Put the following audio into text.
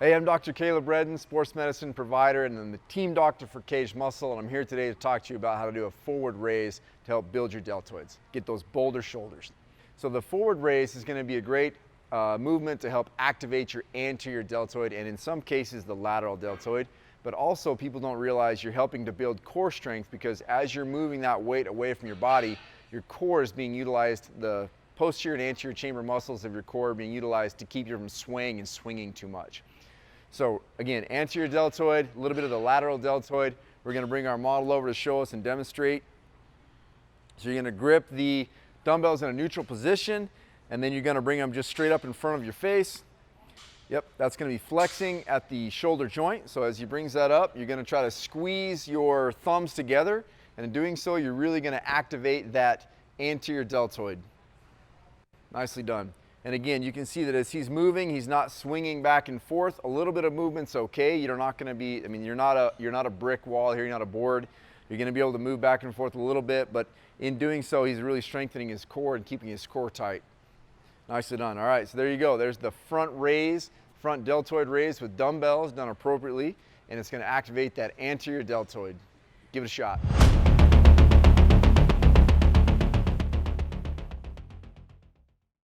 Hey, I'm Dr. Gethin, sports medicine provider, and I'm the team doctor for KAGEDMUSCLE, and I'm here today to talk to you about how to do a forward raise to help build your deltoids, get those bolder shoulders. So the forward raise is going to be a great movement to help activate your anterior deltoid, and in some cases the lateral deltoid, but also people don't realize you're helping to build core strength, because as you're moving that weight away from your body, your core is being utilized, the posterior and anterior chamber muscles of your core are being utilized to keep you from swaying and swinging too much. So again, anterior deltoid, a little bit of the lateral deltoid. We're going to bring our model over to show us and demonstrate. So you're going to grip the dumbbells in a neutral position, and then you're going to bring them just straight up in front of your face. Yep, that's going to be flexing at the shoulder joint. So as he brings that up, you're going to try to squeeze your thumbs together, and in doing so, you're really going to activate that anterior deltoid. Nicely done. And again, you can see that as he's moving, he's not swinging back and forth. A little bit of movement's okay. You're not going to be, I mean, you're not a brick wall here, you're not a board. You're going to be able to move back and forth a little bit, but in doing so, he's really strengthening his core and keeping his core tight. Nicely done. All right, so there you go. There's the front raise, front deltoid raise with dumbbells done appropriately, and it's going to activate that anterior deltoid. Give it a shot.